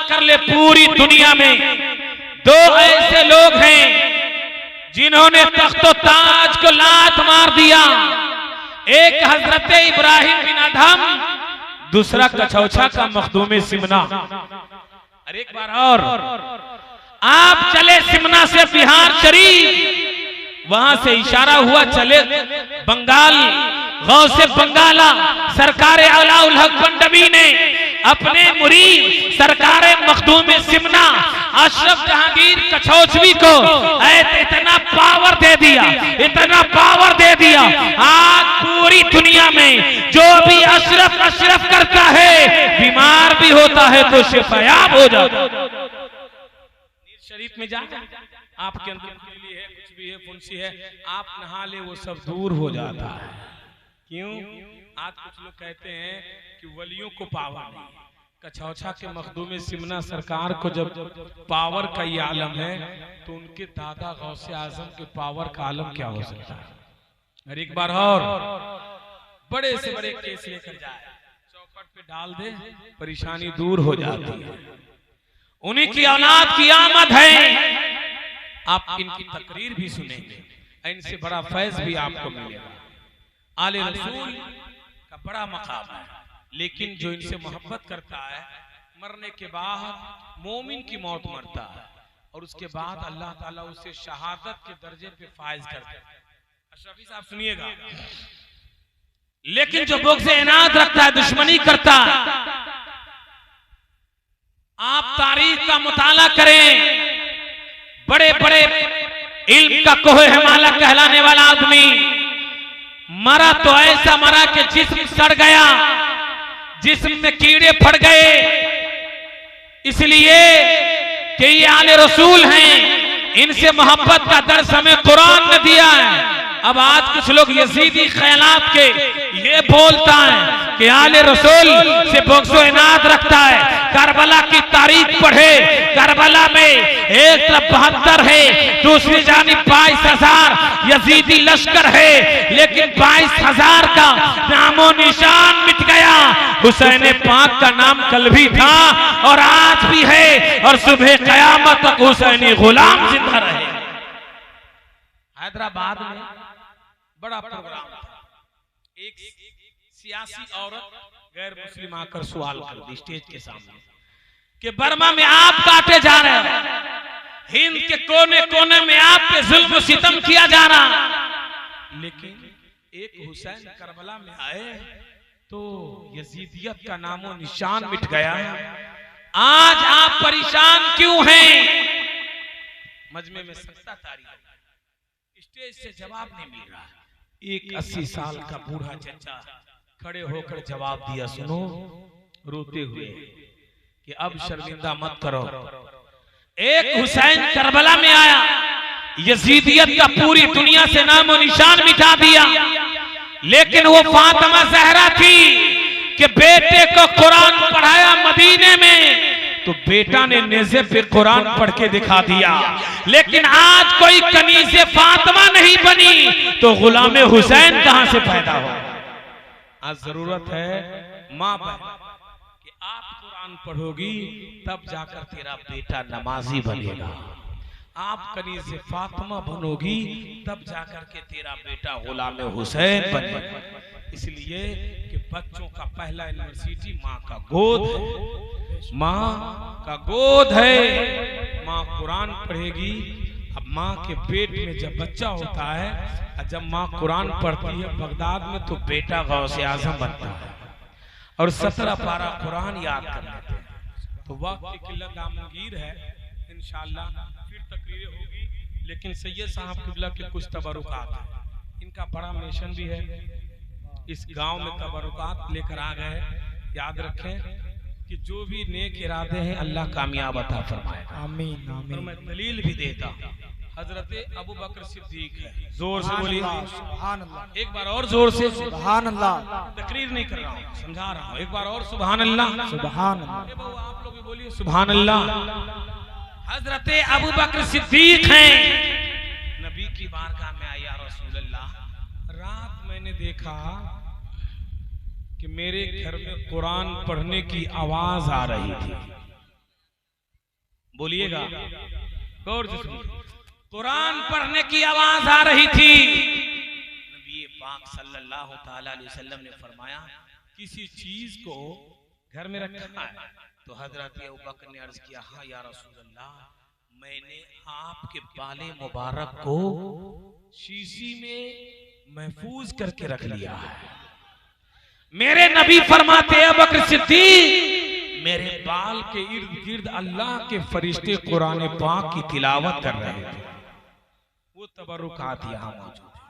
कर ले पूरी दुनिया में दो ऐसे लोग हैं जिन्होंने तख्तो ताज को लात मार दिया। एक हजरत इब्राहिम बिन अदहम, दूसरा कछौछा का मखदूम सिमना। और एक बार और आप चले सिमना से बिहार शरीफ, वहां से इशारा हुआ चले बंगाल, गौसे बंगाला सरकार अलाउल हक पंडवी ने अपने मुरीद सरकार मखदूम सिमना अशरफ जहांगीर कछौछवी को इतना पावर दे दिया, इतना पावर दे दिया। आज पूरी दुनिया में जो भी अशरफ अशरफ करता है, बीमार भी होता है तो शिफायाब हो जाता है। शरीफ में जा, आपके अंदर लिए है, कुछ भी है, फुंसी है, आप नहा ले, वो सब दूर हो जाता है। क्यों? आज कुछ लोग कहते हैं कि वलियों को पावर नहीं। कछौछा के मखदूम सिमना सरकार को जब पावर का ये आलम है, तो उनके दादा गौसे आजम के पावर का आलम क्या हो सकता है। और एक बार और बड़े से बड़े केस लेकर जाए, चौखट पे डाल दे, परेशानी दूर हो जाती है। उन्हीं की औलाद की आमद है। आप इनकी तकरीर भी सुनेंगे, इनसे बड़ा फैज भी आपको मिलेगा। आले रसूल का बड़ा मकाम है, लेकिन जो इनसे मोहब्बत करता है, मरने के बाद मोमिन की मौत मरता है, और उसके बाद अल्लाह ताला उसे शहादत के दर्जे पे फायज करता है। अशरफी साहब सुनिएगा, लेकिन जो बुग़्ज़ इनाद रखता है, दुश्मनी करता है, आप तारीख का मुताला करें, बड़े बड़े इल्म का कोहे हिमालय कहलाने वाला आदमी मरा तो ऐसा मरा कि जिस्म सड़ गया, जिस्म में कीड़े फट गए, इसलिए कि ये आले रसूल हैं, इनसे मोहब्बत का दर्स हमें कुरान ने दिया है। अब आज कुछ लोग यजीदी ख्यालात के ये बोलता है कि आले रसूल से बुग़्ज़ इनाद रखता है। करबला की तारीख पढ़े, करबला में एक तरफ 72 है, दूसरी जानिब 22,000 यजीदी लश्कर है, लेकिन 22,000 का नामो निशान मिट गया। हुसैन पाक का नाम कल भी था और आज भी है, और सुबह क़यामत तक हुसैनी गुलाम जिंदा रहे। हैदराबाद में बड़ा प्रोग्राम था, एक सियासी औरत गैर मुस्लिम आकर सवाल कर दी स्टेज के सामने कि बर्मा में आप काटे जा रहे हैं, हिंद के कोने कोने में आप पे जुल्म सितम किया जा रहा, लेकिन एक हुसैन करबला में आए तो यजीदियत का नामो निशान मिट गया। आज आप परेशान क्यों हैं? मजमे में सख्ता तारीख, स्टेज से जवाब नहीं मिल रहा। एक 80 साल का बूढ़ा चचा खड़े होकर जवाब दिया, सुनो, रोते हुए कि अब शर्मिंदा मत करो। एक हुसैन करबला में आया, यजीदियत का पूरी दुनिया से नामो निशान मिटा दिया, लेकिन वो फातिमा ज़हरा थी कि बेटे को कुरान पढ़ाया मदीने में, तो बेटा ने नेज़े पे कुरान पढ़ के दिखा दिया। लेकिन आज कोई कनीज़े फातिमा नहीं बनी, तो गुलाम हुसैन कहां से पैदा हो। आज जरूरत है माँ बहन कि आप कुरान पढ़ोगी तब जाकर तेरा बेटा नमाजी बनेगा, आप कनीज़े फातिमा बनोगी तब जाकर के तेरा बेटा गुलाम हुसैन बनेगा। इसलिए कि बच्चों का पहला यूनिवर्सिटी माँ का गोद है, माँ का गोद है। माँ कुरान पढ़ेगी। अब माँ के पेट में जब बच्चा होता है, जब माँ कुरान पढ़ती है बगदाद में, तो बेटा गौसे आजम बनता है और 17 पारा कुरान याद कर लेते हैं। तो वक्त की किल्लत दामनगीर है, इंशाअल्लाह फिर तकरीरें होगी, लेकिन सैयद साहब किबला के कुछ तबरुकात हैं, इनका बड़ा मिशन भी है। इस गांव में तबरुकात लेकर आ गए। याद रखें कि जो भी नेक इरादे हैं अल्लाह कामयाब अता फरमाएगा। आमीन आमीन। और मैं दलील भी देता हूं, हजरत अबू बकर सिद्दीक है। जोर से बोलिए सुभान अल्लाह। एक बार और जोर से सुभान अल्लाह। तकरीर नहीं कर रहा हूँ, समझा रहा हूँ। एक बार और सुभान अल्लाह सुभान अल्लाह। आप लोग भी बोलिए सुभान अल्लाह। हजरत अबू बकर सिद्दीक हैं, नबी की बारगाह में आया, रसूल अल्लाह, रात मैंने देखा कि मेरे घर में कुरान पढ़ने की आवाज आ रही थी। बोलिएगा, गौर से सुनिए। कुरान पढ़ने की आवाज आ रही थी। नबी पाक सल्लल्लाहु ताला अलैहि वसल्लम ने फरमाया किसी चीज को घर में रखा है, तो हजरत अबू बकर ने अर्ज किया, हाँ या रसूल अल्लाह, मैंने आपके बाले मुबारक को शीशी में महफूज करके रख लिया है। मेरे नबी फरमाते अबू बकर सिद्दीक, मेरे बाल के इर्द गिर्द अल्लाह के फरिश्ते कुरान पाक की तिलावत कर रहे थे। वो तबरुकात यहाँ मौजूद है।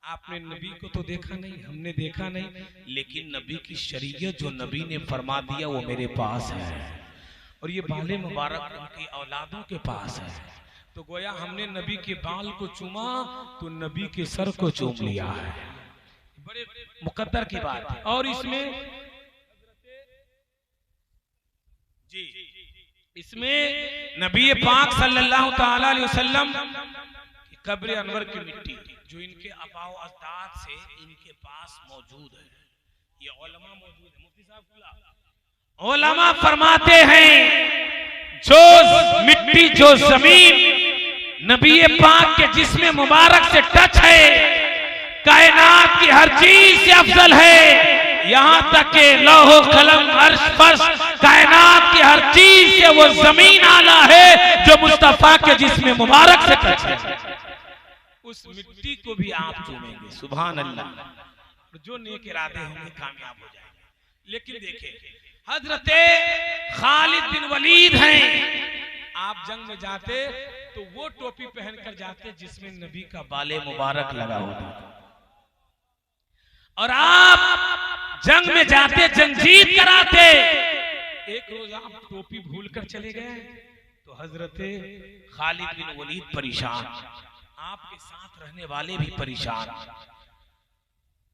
आपने नबी को तो देखा नहीं, हमने देखा नहीं, लेकिन नबी की शरीयत जो नबी ने फरमा दिया वो मेरे पास है, और ये बाले मुबारक उनकी औलादों के पास है। तो गोया हमने नबी के बाल को चूमा तो नबी के सर को चूम लिया है। बड़े मुकद्दर की बात है। और इसमें नबी पाक सल्लल्लाहु ताला अलैहि वसल्लम की कब्र अनवर की मिट्टी जो इनके आबाओ अजदाद से इनके पास मौजूद है, ये उलमा मौजूद है। मुफ्ती साहब उलमा फरमाते हैं जो मिट्टी जो जमीन नबी पाक के जिस्म मुबारक से टच है, कायनात की हर चीज से अफजल है। यहाँ तक के लौह कलम अर्श फर्श कायनात की हर चीज से वो जमीन आला है जो मुस्तफा के जिस्म मुबारक से टच है। उस मिट्टी को भी आप चूमेंगे, सुभान अल्लाह। जो नेक इरादे होंगे कामयाब हो जाएंगे। लेकिन देखें हजरते खालिद बिन वलीद हैं, आप जंग में जाते तो वो टोपी पहनकर जाते जिसमें नबी का बाले मुबारक लगा होता, और आप जंग में जाते जंग जीत कर आते। एक रोज आप टोपी भूल कर चले गए तो हजरते खालिद बिन वलीद परेशान, आपके साथ रहने वाले भी परेशान।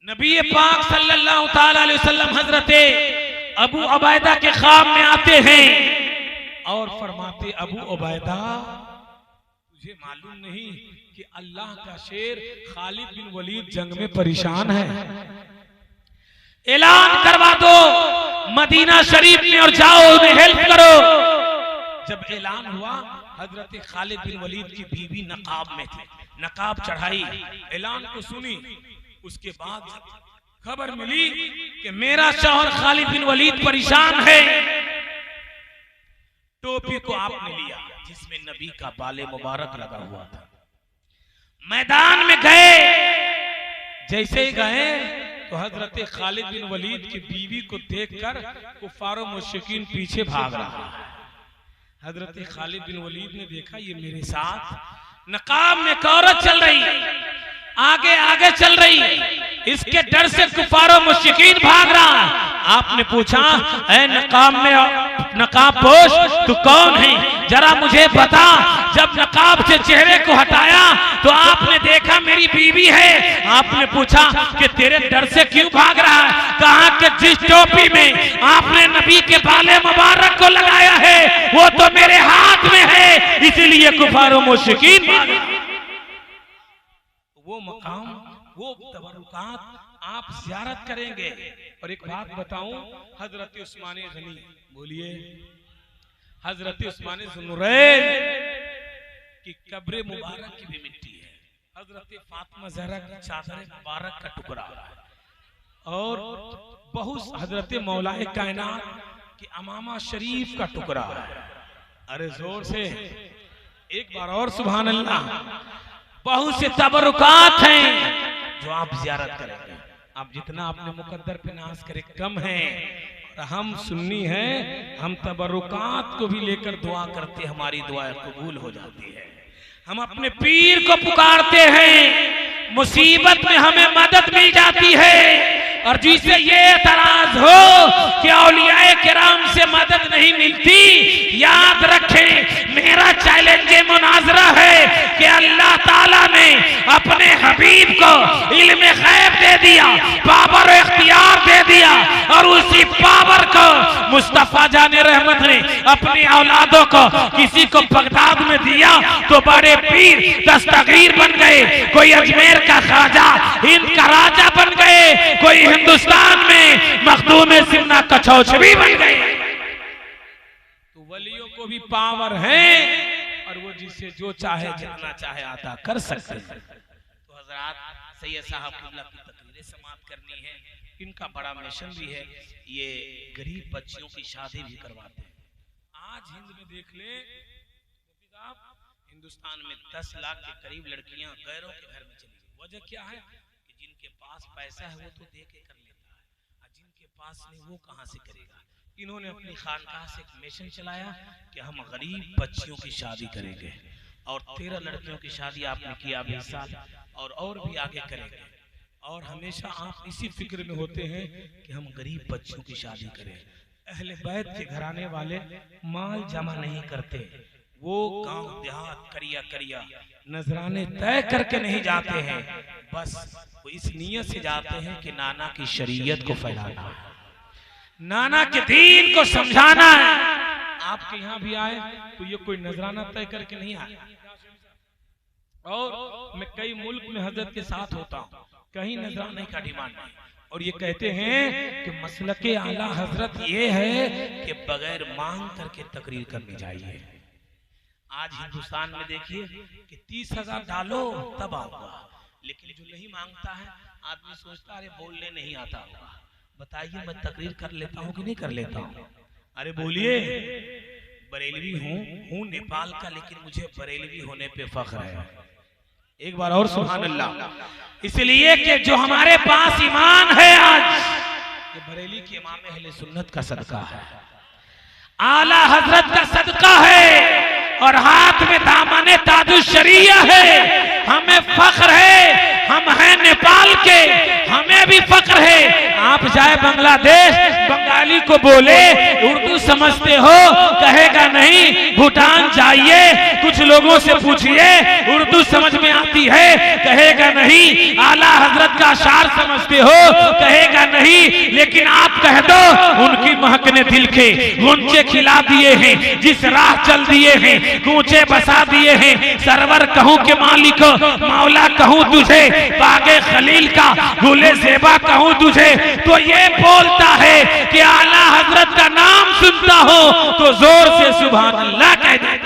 नबी पाक सल्लल्लाहु ताला अलैहि वसल्लम हजरते अबू उबैदा के ख्वाब में आते हैं और फरमाते, अबू उबैदा तुझे मालूम नहीं कि अल्लाह का शेर खालिद बिन वलीद जंग में परेशान है, ऐलान करवा दो मदीना शरीफ में और जाओ उन्हें हेल्प करो। जब ऐलान हुआ हजरत खालिद बिन वलीद की बीवी नकाब में थी, नकाब चढ़ाई, ऐलान को सुनी। उसके बाद खबर मिली कि मेरा शौहर खालिद बिन वलीद परेशान है। टोपी को आपने लिया जिसमें नबी का बाले मुबारक लगा हुआ था, मैदान में गए। जैसे ही गए तो हजरत खालिद बिन वलीद की बीवी को देखकर कुफार मुशरिकीन पीछे भाग रहा है। हजरत खालिद बिन वलीद ने देखा ये मेरे साथ नकाब में एक औरत चल रही है, आगे आगे चल रही है, इसके डर से कुफार मुशरिकीन भाग रहा है। आपने पूछा, ऐ नकाब पोश तू कौन है, जरा मुझे बता। जब नकाब से चेहरे को हटाया तो आपने देखा मेरी बीवी है। आपने पूछा कि तेरे डर से क्यों भाग रहा है? कहा कि जिस टोपी में आपने नबी के बाले मुबारक को लगाया है वो तो मेरे हाथ में है, इसलिए कुफार मुशरिकीन भाग रहे। वो मकाम वो तबरुकात आप ज़ियारत करेंगे। और एक बात बताऊं, हजरत उस्मान गनी, बोलिए, हजरत उस्मान ज़ुन्नुरैन की कब्र मुबारक की भी मिट्टी है, हजरत फातिमा ज़हरा की चादर मुबारक का टुकड़ा, और बहुत हजरत मौलाए कायनात की अमामा शरीफ का टुकड़ा। अरे जोर से एक बार और सुभान अल्लाह। बहुत से तबरुकात हैं जो आप ज़ियारत करेंगे। आप जितना अपने मुकद्दर पे नाज करें कम है। और हम सुन्नी हैं, हम तबरुकात को भी लेकर दुआ करते, हमारी दुआएं कबूल हो जाती है। हम अपने पीर को पुकारते हैं, मुसीबत में हमें मदद मिल जाती है। और जिसे ये एतराज हो कि औलियाए किराम से मदद नहीं मिलती, याद रखें मेरा चैलेंज मुनाजरा है कि अल्लाह ताला ने अपने हबीब को इल्म गैब दे दिया, पावर इख्तियार दे दिया, और उसी पावर को मुस्तफा जाने रहमत ने अपनी औलादों को किसी को बगदाद में दिया तो बड़े पीर दस्तगीर बन गए, कोई अजमेर का ख्वाजा हिंद का राजा बन गए, कोई हिंदुस्तान में मखदूम सिन्ना कछौछवी बन गए। तो वलियों को भी पावर है और वो जिससे जो चाहे जितना चाहे अता कर सकते हैं। तो हजरात, सैयद साहब किबला की तकरीरें समाप्त करनी है। इनका बड़ा मिशन भी है, ये गरीब बच्चियों की शादी भी करवाते हैं। आज हिंद में देख ले आप, हिंदुस्तान में 10 लाख के करीब लड़कियां गैरों के घर में चली गई। वजह क्या है कि जिनके पास पैसा है वो तो दे के कर लेता है, और जिनके पास नहीं वो कहां से करेगा। इन्होंने अपनी खानकाह से एक मिशन चलाया कि हम गरीब बच्चियों की शादी करेंगे, और 13 लड़कियों की शादी आपने किया 20 साल, और भी आगे करेंगे। और हमेशा आप इसी फिक्र में होते हैं कि हम गरीब बच्चियों की शादी करें। अहले बैत के घराने वाले माल जमा नहीं करते, वो गांव देहात करिया करिया नजराने तय करके नहीं जाते हैं, बस वो इस नियत से जाते हैं कि नाना की शरीयत को फैलाना है, नाना के दीन को समझाना है। आपके यहाँ भी आए तो ये कोई नजराना तय करके नहीं आए। और मैं कई मुल्क में हजरत के साथ होता हूँ, कहीं नजराने का डिमांड नहीं, और ये कहते हैं कि मसलके आला हजरत ये है कि बगैर मांग करके तकरीर करनी चाहिए। आज हिंदुस्तान में देखिए कि 30,000 डालो तब आऊंगा, लेकिन जो नहीं मांगता है आदमी सोचता अरे बोलने नहीं आता होगा। बताइए मैं तकरीर कर लेता हूँ कि नहीं कर लेता हूँ? अरे बोलिए। बरेलवी हूँ नेपाल का, लेकिन मुझे बरेलवी होने पे फख्र है। एक बार और सुभान अल्लाह। इसलिए कि जो हमारे पास ईमान है आज, ये बरेली के इमाम अहले सुन्नत का सदका है, आला हजरत का सदका है, और हाथ में दामने ताजुश शरिया है। हमें फख्र है, हम हैं नेपाल के, हमें भी फख्र है। आप जाए बांग्लादेश, बंगाली को बोले उर्दू समझते हो, कहेगा नहीं। भूटान जाइए, कुछ लोगों से पूछिए उर्दू समझ में आती है, कहेगा नहीं। आला हजरत का अशार समझते हो, कहेगा नहीं। लेकिन आप कह दो उनकी महकने दिल के गुंचे खिला दिए हैं, जिस राह चल दिए हैं गूंचे बसा दिए हैं। सरवर कहूं के मालिक मौला कहूं तुझे, बागे खलील का गुले ज़ेबा कहूं तुझे, तो ये बोलता है कि आला हजरत का नाम सुनता हो तो जोर से सुभान अल्लाह कह दे।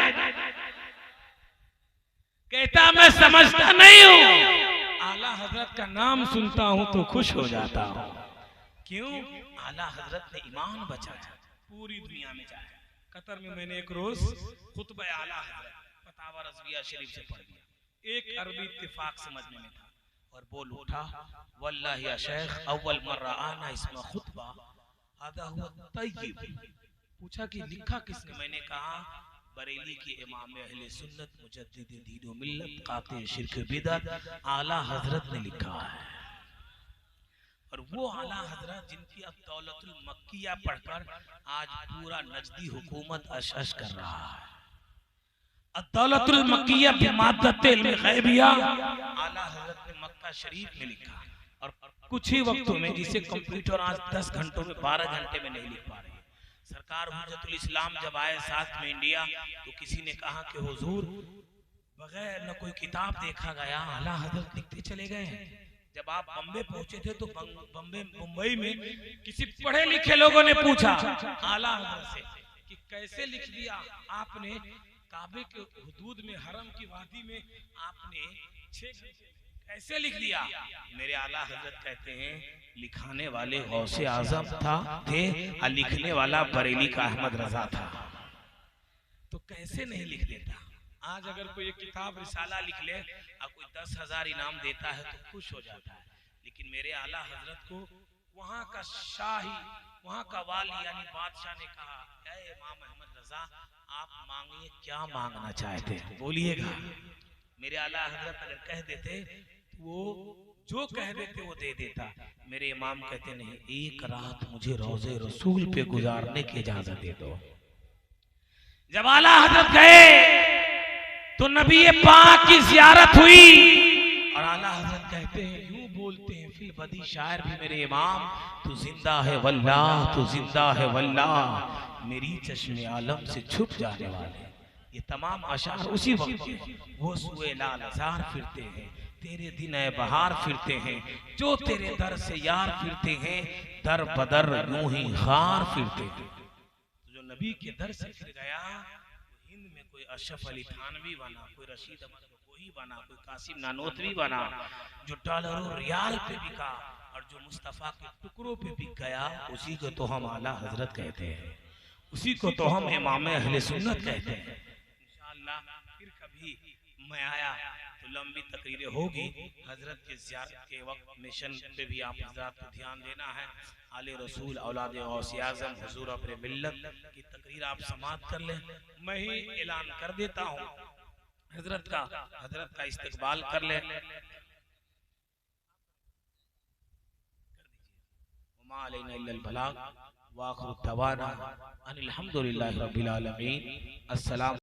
कहता मैं समझता नहीं हूं, आला हजरत का नाम सुनता हूं तो खुश हो जाता हूं। क्यों? आला हजरत ने ईमान बचाया, पूरी दुनिया में जाया। कतर में मैंने एक रोज खुतबा आला हजरत फतावा रज़विया शरीफ से पढ़ लिया। एक अरबी इत्तिफाक समझने में था और बोल उठा, वल्लाहि या शेख अव्वल मर्रा आना इसमें खुतबा आधा हुआ तय्यब। पूछा कि लिखा किसने? मैंने कहा बरेली के इमाम अहले सुन्नत मुजद्दिद दीन व मिल्लत कातिल शिर्क बिदअत आला हजरत ने लिखा है। और वो आला हजरत जिनकी अब दौलतुल मक्किया पढ़कर आज पूरा नजदी हुकूमत अश कर रहा है। दौलतुल मक्किया बिमादत इल्म गैबिया आला हजरत ने मक्का शरीफ में लिखा। और कुछ ही वक्तों में, जिसे कंप्यूटर आज 10 घंटों में 12 घंटे में नहीं लिख पा रही। सरकार हुज्जतुल इस्लाम जब आए साथ में इंडिया, तो किसी ने कहा कि हुजूर बगैर न कोई किताब देखा गया आला हजरत लिखते चले गए हैं। जब आप बम्बे पहुंचे थे तो मुंबई में किसी पढ़े लिखे लोगों ने पूछा आला हजरत से कि कैसे लिख दिया आपने काबे के हुदूद में, हरम की वादी में आपने कैसे लिख दिया? मेरे आला हजरत कहते हैं लिखाने वाले गौसे आजम थे और लिखने वाला बरेली का अहमद रजा था, तो कैसे नहीं लिख देता। आज अगर कोई एक किताब रिसाला लिख ले और कोई 10,000 इनाम देता है तो खुश हो जाता है। लेकिन मेरे आला हजरत को वहां का शाही, वहां का वाली यानी बादशाह ने कहा, ऐ इमाम अहमद रजा आप मांगिए, क्या मांगना चाहते हैं बोलिएगा। मेरे आला हजरत अगर कह देते वो जो कह देते वो दे देता। मेरे इमाम कहते नहीं, एक रात मुझे रोज़े रसूल पे गुजारने की इजाजत दे दो। जब आला हजरत गए तो नबी पाक की ज़ियारत हुई और आला हजरत कहते हैं, यूं बोलते हैं फिल बदी शायर भी मेरे इमाम, तू जिंदा है वल्लाह, तू जिंदा है वल्लाह, मेरी चश्मे आलम से छुप जाने वाले। ये तमाम अशार उसी वक्त वो सुए लाल हजार फिरते हैं, तेरे दिन है बहार फिरते हैं, जो तेरे दर से यार फिरते हैं, दर बदर यूं ही खार फिरते हैं। जो नबी के दर से फिर गया, हिंद में कोई अशरफ अली थानवी बना, कोई रशीद अहमद गंगोही बना, कोई कासिम नानोतवी बना, जो डॉलरों रियाल पे बिका, और जो मुस्तफा के टुकड़ों पे बिक गया, उसी को तो हम आला हजरत कहते हैं, उसी को तो हम इमाम अहले सुन्नत कहते हैं। इंशाअल्लाह फिर कभी मैं आया तो लंबी तकरीरें होगी। हजरत के ज़ियारत के वक्त मिशन पे भी आप हजरत को ध्यान देना है। आले रसूल औलाद गौसे आज़म हुजूर अपने मिल्लत की तकरीर आप समाअत कर लें। मैं ही ऐलान कर देता हूँ हजरत का इस्तकबाल कर लें। वमा अलैना इल्लल बलाग व आखिरु दवाना अनिल हम्दुलिल्लाहि रब्बिल आलमीन। अस्सलाम।